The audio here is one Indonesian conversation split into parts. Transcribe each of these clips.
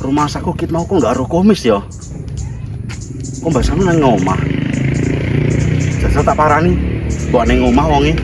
Rumah saku kit mau kok nggak ro komis ya. Kok mbak Sanu nang omah. Jasa tak parani, kok nang omah wonge.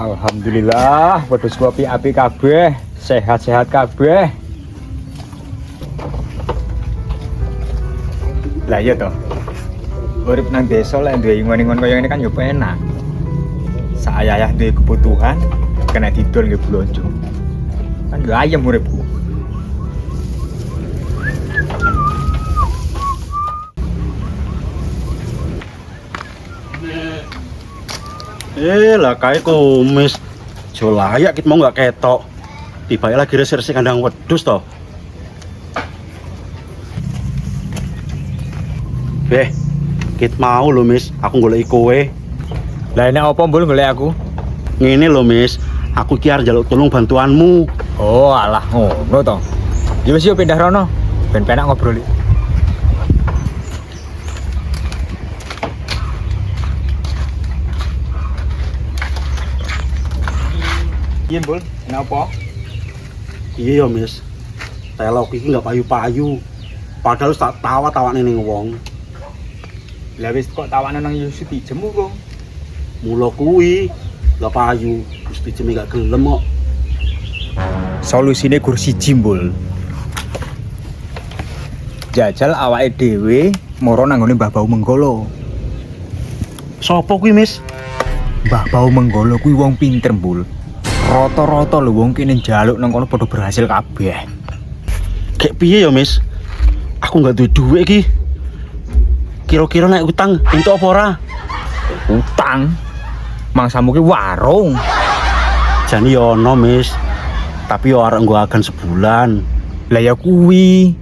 Alhamdulillah, wedhus kopi api kabeh, sehat-sehat kabeh. Lah iya toh. Urip nang desa lek duwe ingon-ingon kaya ngene kan yo penak. Saayah duwe kebutuhan, kena didol nggih blonjo. Kan yo ayem uripku. Lah kae kumis. Jo layak kit mau nggak ketok. Tiba lagi resersi kandang wedhus toh. Kit mau lho Mis, aku goleki kowe. Lah enek apa mbul golek aku? Ngene lho Mis, aku ki arep njaluk tolong bantuanmu. Oh, alah ngono to. Ya wis yo pindah rono. Ben penak ngobrol iki. Iya mbul, kenapa? Iya ya Mis. Telok iki nggak payu-payu. Padahal tak tawa-tawane ning wong. Lah wis kok tawane nang Yusuf dijemu kok. Mula kuwi nggak payu, Gusti jeme gak gelem kok. Solusine gur siji mbul. Jajal awake dhewe moro nang ngone Mbah Bau Menggolo. Sopo kuwi Mis? Mbah Bau Menggolo kuwi wong pinter mbul. Rata-rata lho wong kene njaluk nang kono padha berhasil kabeh. Kayak piye ya Mis? Aku nggak duwe duit iki. Kira-kira nek utang entuk apa ora? Utang? Mangsamu ki warung. Jane ya ono Mis. Tapi yo arek nggo agan sebulan. Lah ya kuwi.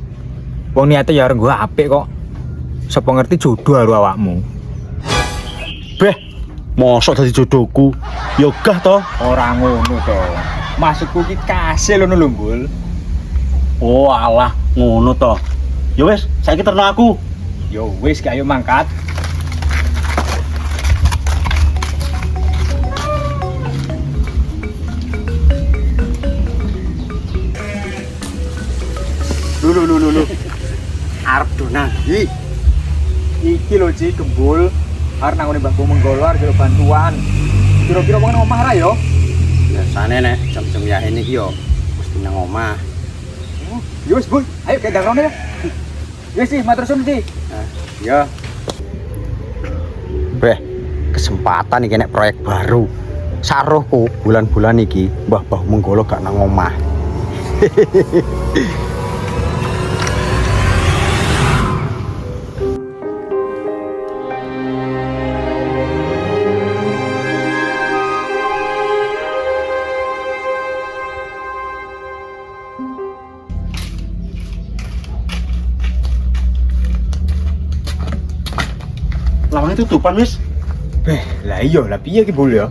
Wong niate ya arep nggo apik kok. Sapa ngerti jodoh karo awakmu. Beh, mosok dadi jodohku. Yo gah to. Ora ngono to. Maksudku ki kasil ngono lho, Mbul. Oh alah, ngono to. Yo wis, saiki terno aku. Yo wis ayo mangkat. Lho. Arep donan. Iki lho Ci Gembul. Arep nang ngene Mbah Bau Menggolo arep njaluk bantuan. Kira-kira wong nang omah ra ya? Biasane nek jam-jam ya ini ki yo mesti nang omah. Ya wis, Bu. Ayo kita rone ya. Ya sih, matur suwun sih. Ya. Beh, kesempatan iki nek proyek baru. Saruhku bulan-bulan iki Mbah Bau Menggolo gak nang omah. Lawange tutupan wis. Beh, lah iya, lah piye ki Bul ya?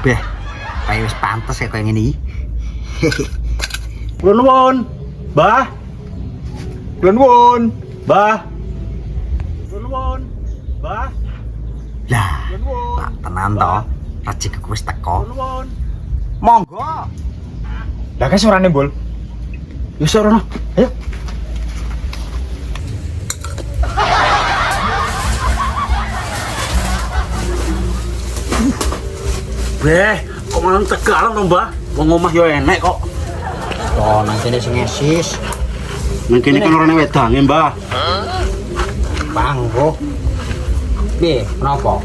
Beh, kayak wis pantes ya kayak ngene iki. Kula nuwun. Mbah. Kula nuwun. Mbah. Kula nuwun. Mbah. Lah, Kula nuwun. tak tenan to. Rezekiku wis Kula teko. nuwun. Monggo. Lah kan suarane Bul. Wis ora. Ayo. Beh, kok malah tegalan to, Mbah? Wong omah yo enek kok. Oh, nang kene sing esis. Nang kene kan orane wedange, Mbah. Manggo. Piye, kenapa?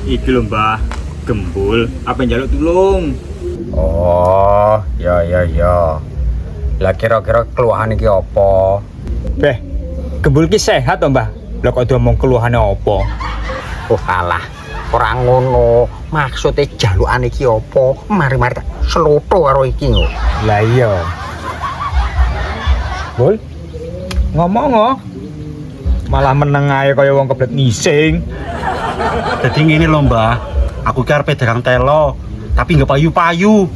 Iki lho Mbah, Gembul, apa njaluk tulung? Oh, ya. Lah kira-kira keluhan iki apa? Beh, gembul ki sehat to, Mbah? Lah kok diomong keluhane apa? Oh alah, ora ngono. Maksude jalukane iki apa? Mari-mari tak slotho karo iki lho. Lah iya. Bul. Ngomong kok. Malah meneng ae kaya wong keblet ngising. Jadi ngene lho, Mbah. Aku ki arep dagang telo, tapi nggak payu-payu.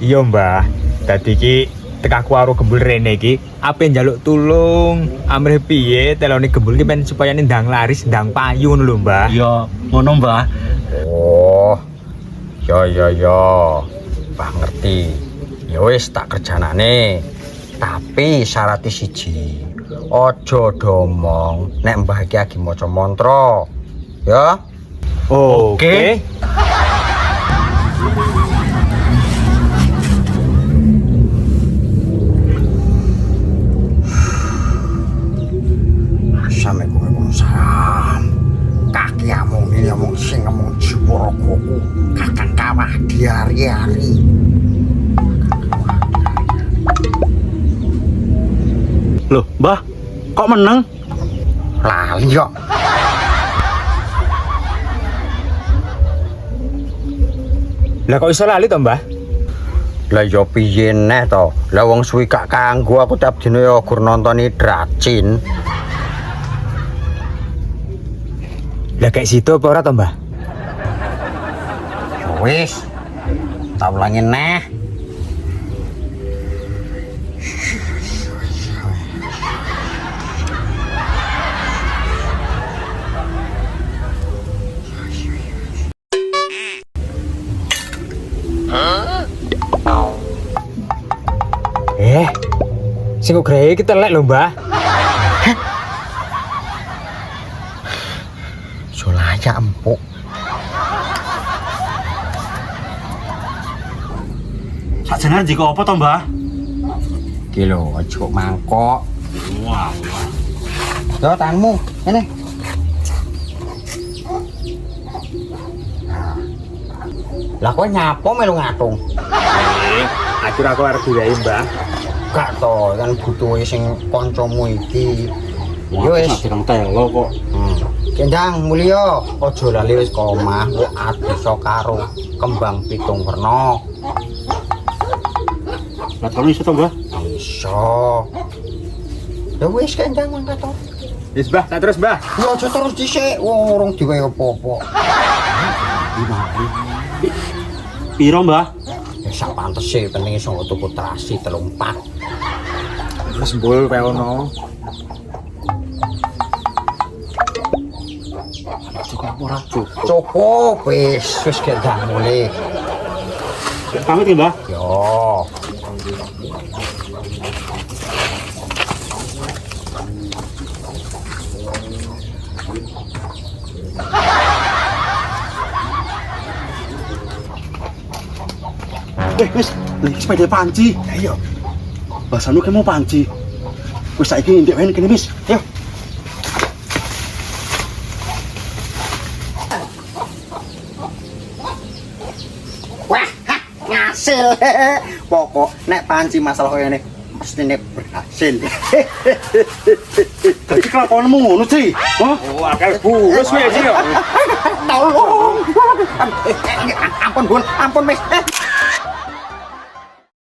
Iya, Mbah. Dadi ki tekaku karo gembul rene iki ape njaluk tulung. Amrih piye telone gembul ki men supaya ndang laris, ndang payu ngono lho, Mbah. Ya, ngono, Mbah. Oh. Ya. Mbah ngerti. Ya wis tak kerjanane. Tapi syaratnya siji. Ojo domong nek Mbah iki lagi maca mantra. Ya. Oke. Assalamualaikum. Kaki amung ini amung sing amung jiwaraku kakang kawah di hari-hari. Loh, Mbah, kok meneng? Lali kok. Lah kok iso lali to, Mbah? Lah yo piye neh to? Lah wong suwi gak kanggo aku tiap dina yo gur nontoni Dracin. Lah kayak situ apa ora to, Mbah? Ya wis. Tak ulangi neh. Sing kok greye iki telek lho, Mbah. Solaya empuk. Sakjane jika apa to, Mbah? Iki lho, aja kok mangkok. Wah. Yo tanganmu, ini. Lah kok nyapo melu ngatung? Akhir aku arep dirai, Mbah. Gak to, kan butuhe sing kancamu iki. Yo wis. dagang telo kok. Kendang mulya, aja lali wis ka omah, kok adesa karo kembang pitung werna. Lah terus iso to, Mbah? Iso. Ya wis kendang mangkat to. Wis, Mbah, tak terus, Mbah. Ya aja terus dhisik, wong urung diwehi apa-apa. Piro, Mbah? Ya sak pantese penting iso tuku terasi 3-4. Wis mbul kaya ono. Cukup ora cukup. Cukup wis kendang mulih. Pamit ya, Mbah. Yo. Wis, sepeda panci. Ayo. Basanu ke mau panci. Wis saiki ndek wae kene wis. Ayo. Wah, ngasil. Pokok nek panci masalah koyo ngene mesti nek berhasil. Dadi kelakuanmu ngono sih. Hah? Oh, akal bulus wis yo. Tolong. Ampun, Bun. Ampun, Mas.